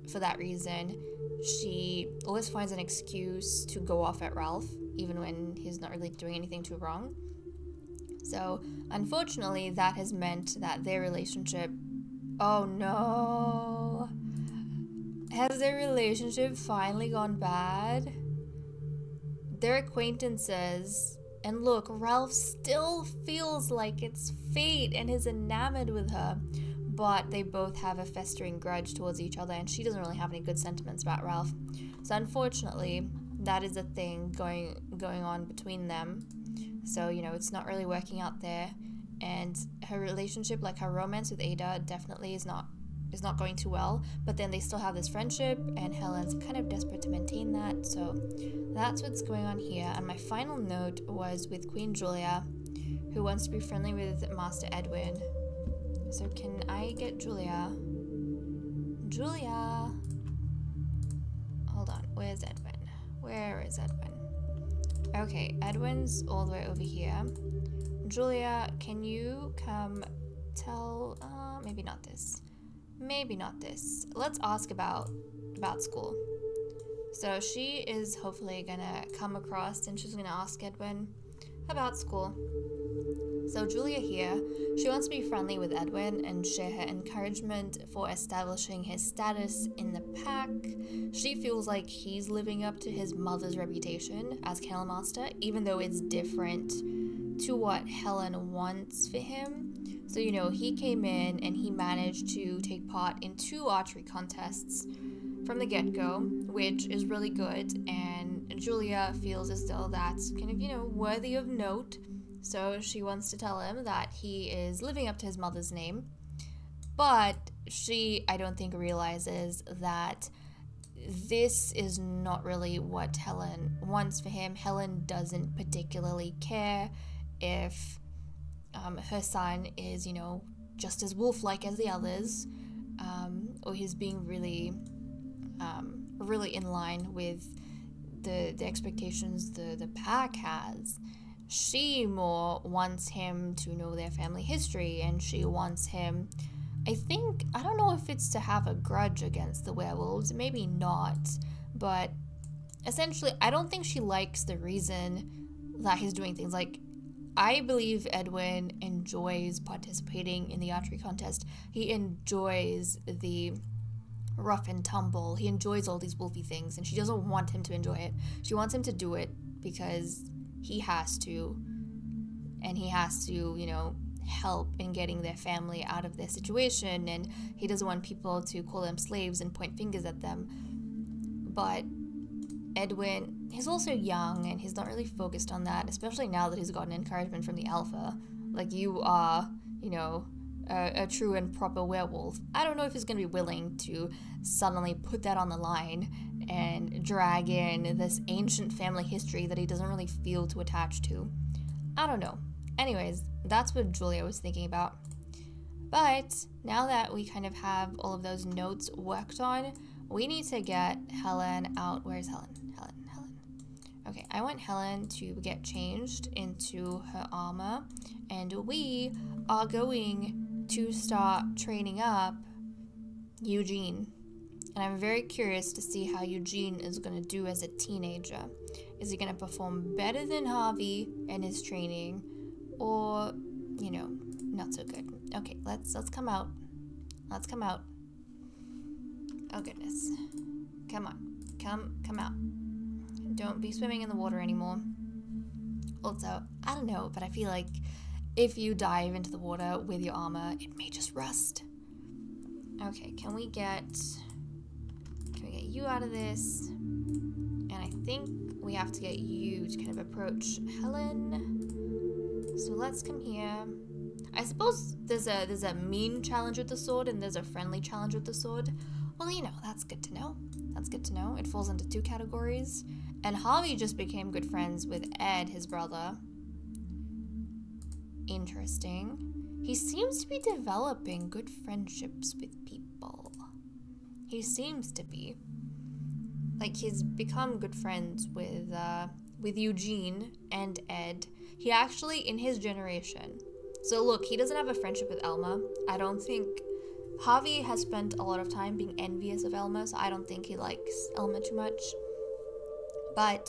for that reason, she always finds an excuse to go off at Ralph, even when he's not really doing anything too wrong. So, unfortunately, that has meant that their relationship... Oh no! Has their relationship finally gone bad? Their acquaintances... And look, Ralph still feels like it's fate and is enamored with her, but they both have a festering grudge towards each other, and she doesn't really have any good sentiments about Ralph. So unfortunately, that is a thing going on between them. So, it's not really working out there, and her relationship, like her romance with Ada, definitely is not going too well, but then they still have this friendship, and Helen's kind of desperate to maintain that. So that's what's going on here. And my final note was with Queen Julia, who wants to be friendly with Master Edwin. So can I get Julia? Hold on, where's Edwin? Where is Edwin? Okay, Edwin's all the way over here. Julia, can you come tell... maybe not this. Let's ask about school. So she is hopefully gonna come across, and she's gonna ask Edwin about school. So Julia here, she wants to be friendly with Edwin and share her encouragement for establishing his status in the pack. She feels like he's living up to his mother's reputation as kennel master, even though it's different to what Helen wants for him. So, you know, he came in and he managed to take part in 2 archery contests from the get-go, which is really good, and Julia feels as though that's kind of, you know, worthy of note. So she wants to tell him that he is living up to his mother's name, but she, I don't think, realizes that this is not really what Helen wants for him. Helen doesn't particularly care if her son is, you know, just as wolf-like as the others, or he's being really in line with the expectations the pack has. She more wants him to know their family history, and she wants him, I don't know if it's to have a grudge against the werewolves, maybe not, but essentially I don't think she likes the reason that he's doing things. Like, I believe Edwin enjoys participating in the archery contest. He enjoys the rough and tumble. He enjoys all these wolfy things, and she doesn't want him to enjoy it. She wants him to do it because he has to, and he has to, you know, help in getting their family out of their situation, and he doesn't want people to call them slaves and point fingers at them. But Edwin, he's also young, and he's not really focused on that, especially now that he's gotten encouragement from the alpha. Like, you are, you know, a true and proper werewolf. I don't know if he's going to be willing to suddenly put that on the line and drag in this ancient family history that he doesn't really feel to attach to. I don't know. Anyways, that's what Julia was thinking about. But now that we kind of have all of those notes worked on, we need to get Helen out. Where's Helen? Helen. Okay, I want Helen to get changed into her armor, and we are going to start training up Eugene. And I'm very curious to see how Eugene is going to do as a teenager. Is he going to perform better than Harvey in his training, or, you know, not so good? Okay, let's come out. Let's come out. Oh goodness. Come on. Come out. Don't be swimming in the water anymore. Also, I don't know, but I feel like if you dive into the water with your armor, it may just rust. Okay, can we get you out of this? And I think we have to get you to kind of approach Helen. So let's come here. I suppose there's a mean challenge with the sword and there's a friendly challenge with the sword. Well, you know, that's good to know. That's good to know. It falls into 2 categories. And Harvey just became good friends with Ed, his brother. Interesting. He seems to be developing good friendships with people. He seems to be. Like, he's become good friends with Eugene and Ed. He actually, in his generation. So look, he doesn't have a friendship with Elma. I don't think... Harvey has spent a lot of time being envious of Elma, so I don't think he likes Elma too much. But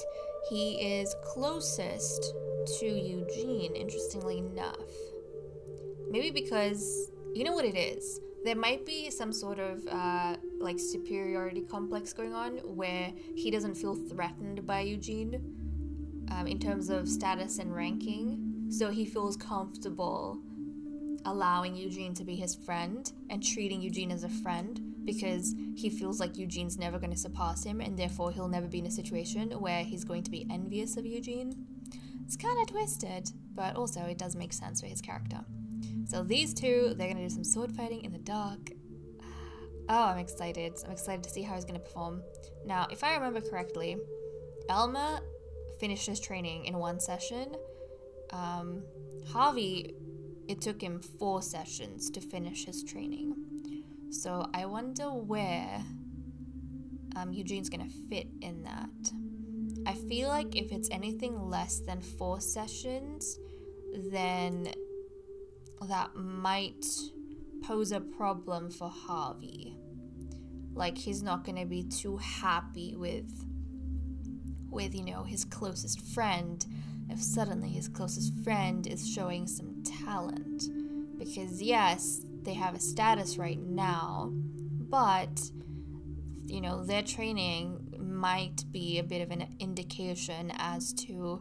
he is closest to Eugene, interestingly enough. Maybe because, you know what it is? There might be some sort of, like, superiority complex going on where he doesn't feel threatened by Eugene in terms of status and ranking. So he feels comfortable allowing Eugene to be his friend and treating Eugene as a friend because he feels like Eugene's never going to surpass him, and therefore he'll never be in a situation where he's going to be envious of Eugene. It's kind of twisted, but also it does make sense for his character. So these 2, they're going to do some sword fighting in the dark. Oh, I'm excited. I'm excited to see how he's going to perform. Now, if I remember correctly, Elma finished his training in 1 session. Harvey, it took him 4 sessions to finish his training. So I wonder where Eugene's going to fit in that. I feel like if it's anything less than 4 sessions, then that might pose a problem for Harvey. Like, he's not going to be too happy with, you know, his closest friend if suddenly his closest friend is showing some talent. Because yes, they have a status right now, but, you know, their training might be a bit of an indication as to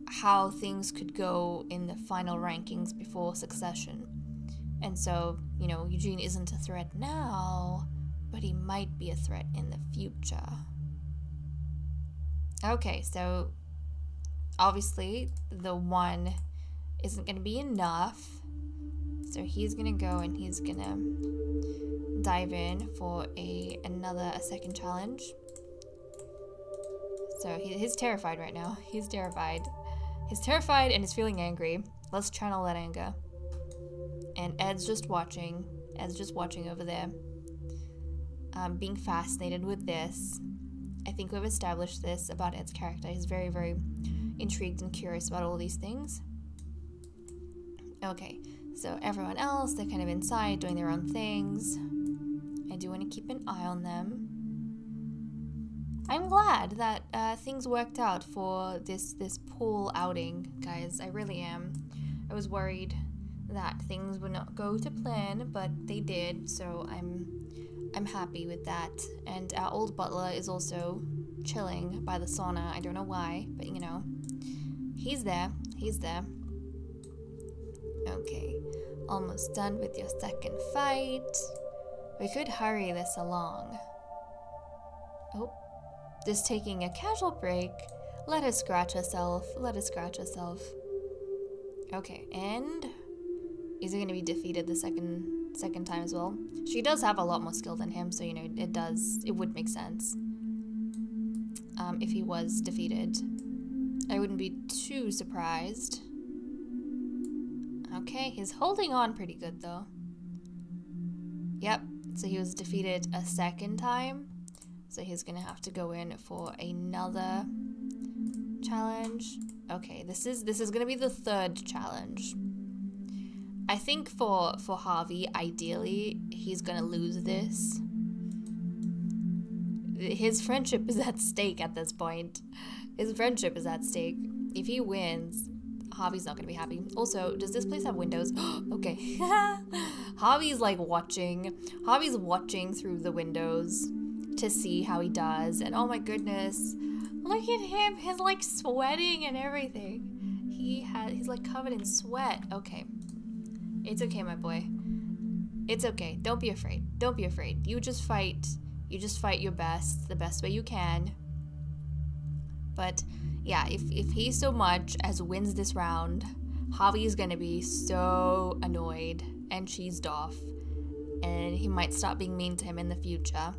how things could go in the final rankings before succession. And so, you know, Eugene isn't a threat now, but he might be a threat in the future. Okay, so obviously the one isn't going to be enough. So he's going to go and he's going to dive in for a second challenge. So he's terrified right now. He's terrified. He's terrified and is feeling angry. Let's channel that anger. And Ed's just watching. Ed's just watching over there. Being fascinated with this. I think we've established this about Ed's character. He's very, very intrigued and curious about all these things. Okay, so everyone else, they're kind of inside doing their own things. I do want to keep an eye on them. I'm glad that things worked out for this pool outing, guys. I really am. I was worried that things would not go to plan, but they did, so I'm happy with that. And our old butler is also chilling by the sauna. I don't know why, but you know, he's there. He's there. Okay, almost done with your second fight. We could hurry this along. Oh, just taking a casual break. Let her scratch herself. Let her scratch herself. Okay, and is it going to be defeated the second time as well? She does have a lot more skill than him, so you know it would make sense if he was defeated. I wouldn't be too surprised. Okay, he's holding on pretty good though. Yep, so he was defeated a second time, so he's gonna have to go in for another challenge. Okay, this is gonna be the third challenge. I think for Harvey, ideally, he's gonna lose this. His friendship is at stake at this point. His friendship is at stake. If he wins, Harvey's not gonna be happy. Also, does this place have windows? Okay. Harvey's like watching. Harvey's watching through the windows to see how he does. And oh my goodness, look at him. He's like sweating and everything. He's like covered in sweat. Okay. It's okay, my boy. It's okay. Don't be afraid. Don't be afraid. You just fight. You just fight your best, the best way you can. But yeah, if he so much as wins this round, Harvey's gonna be so annoyed and cheesed off, and he might start being mean to him in the future.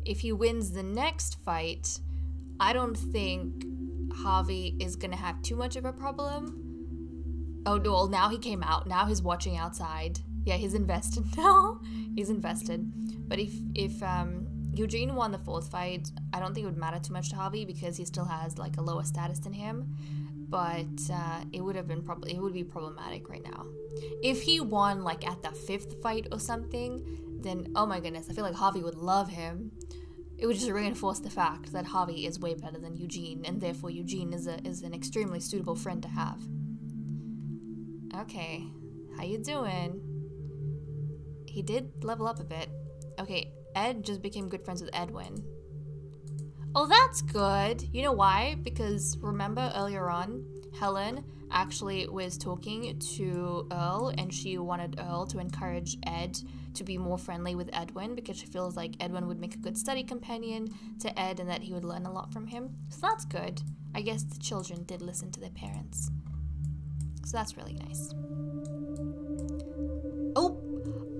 If he wins the next fight, I don't think Harvey is gonna have too much of a problem. Oh no, well, now he came out. Now he's watching outside. Yeah, he's invested now. He's invested. But if Eugene won the fourth fight, I don't think it would matter too much to Harvey because he still has like a lower status than him. But it would be problematic right now. If he won like at the fifth fight or something, then oh my goodness, I feel like Harvey would love him. It would just reinforce the fact that Harvey is way better than Eugene, and therefore Eugene is an extremely suitable friend to have. Okay, how you doing? He did level up a bit. Okay, Ed just became good friends with Edwin. Oh, that's good. You know why? Because remember earlier on, Helen actually was talking to Earl, and she wanted Earl to encourage Ed to be more friendly with Edwin because she feels like Edwin would make a good study companion to Ed and that he would learn a lot from him. So that's good. I guess the children did listen to their parents. So that's really nice.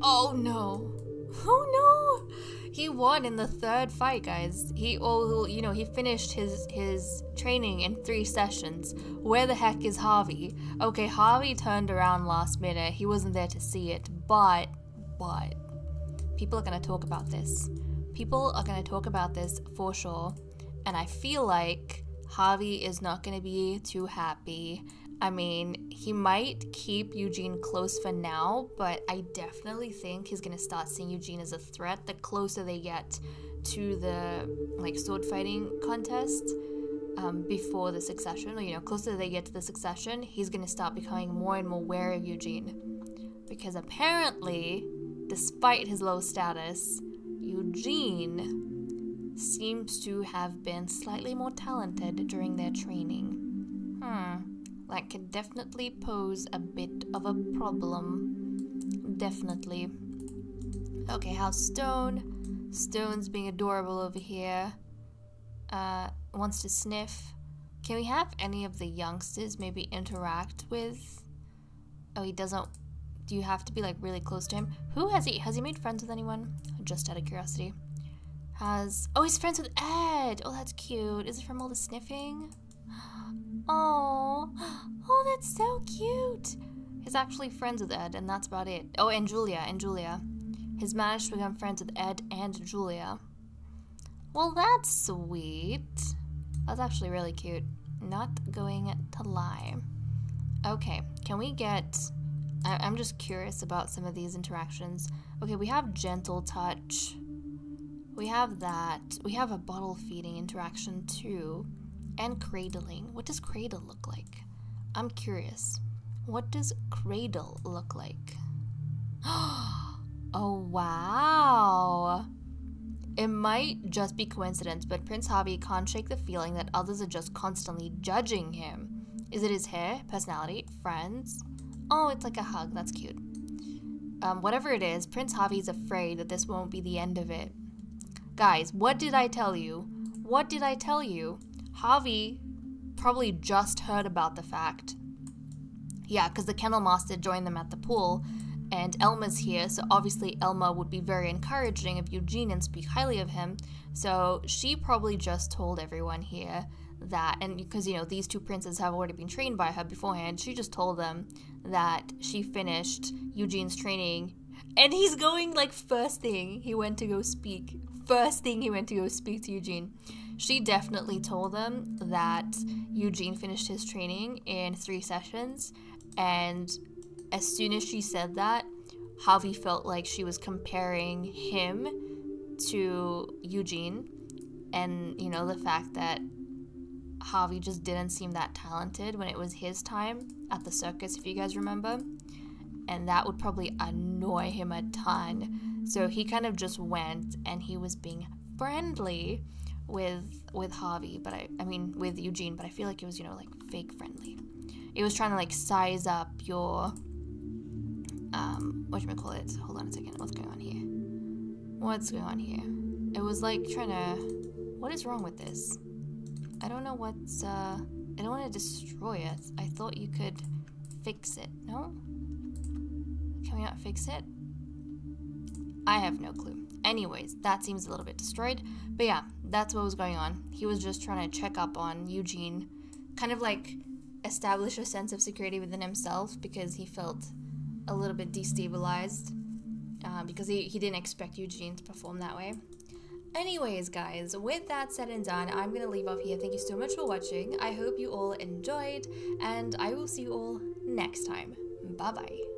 Oh no. Oh no! He won in the third fight, guys. He finished his training in 3 sessions. Where the heck is Harvey? Okay, Harvey turned around last minute. He wasn't there to see it, but people are gonna talk about this. People are gonna talk about this for sure. And I feel like Harvey is not gonna be too happy. I mean, he might keep Eugene close for now, but I definitely think he's gonna start seeing Eugene as a threat the closer they get to the sword fighting contest. before the succession, or, you know, closer they get to the succession, he's gonna start becoming more and more aware of Eugene. Because apparently, despite his low status, Eugene seems to have been slightly more talented during their training. That could definitely pose a bit of a problem. Definitely. Okay, how's Stone? Stone's being adorable over here. Wants to sniff. Can we have any of the youngsters maybe interact with? Oh, he doesn't. Do you have to be like really close to him? Who has he made friends with anyone? Just out of curiosity. Oh, he's friends with Ed. Oh, that's cute. Is it from all the sniffing? Oh, that's so cute. He's actually friends with Ed, and that's about it. Oh, and Julia. He's managed to become friends with Ed and Julia. Well, that's sweet. That's actually really cute. Not going to lie. Okay, can we get... I'm just curious about some of these interactions. Okay, we have gentle touch. We have that. We have a bottle feeding interaction too. And cradling. What does cradle look like? I'm curious. What does cradle look like? Oh, wow. It might just be coincidence, but Prince Javi can't shake the feeling that others are just constantly judging him. Is it his hair, personality, friends? Oh, it's like a hug. That's cute. Whatever it is, Prince Javi's afraid that this won't be the end of it. Guys, what did I tell you? What did I tell you? Javi probably just heard about the fact. Yeah, because the kennel master joined them at the pool, and Elma's here, so obviously Elma would be very encouraging of Eugene and speak highly of him. So she probably just told everyone here that, and because, you know, these two princes have already been trained by her beforehand, she just told them that she finished Eugene's training, and he's going, like, first thing he went to go speak to Eugene. She definitely told them that Eugene finished his training in 3 sessions, and as soon as she said that, Javi felt like she was comparing him to Eugene, and, you know, the fact that Javi just didn't seem that talented when it was his time at the circus, if you guys remember, and that would probably annoy him a ton. So he kind of just went, and he was being friendly with Javi, but I mean with Eugene, but I feel like it was, you know, like fake friendly. It was trying to like size up your whatchamacallit. Hold on a second. What's going on here? It was like trying to... What is wrong with this? I don't know what's... I don't want to destroy it. I thought you could fix it. No? Can we not fix it? I have no clue. Anyways, that seems a little bit destroyed. But yeah, that's what was going on. He was just trying to check up on Eugene. Kind of like establish a sense of security within himself, because he felt a little bit destabilized. Because he didn't expect Eugene to perform that way. Anyways, guys, with that said and done, I'm going to leave off here. Thank you so much for watching. I hope you all enjoyed, and I will see you all next time. Bye-bye.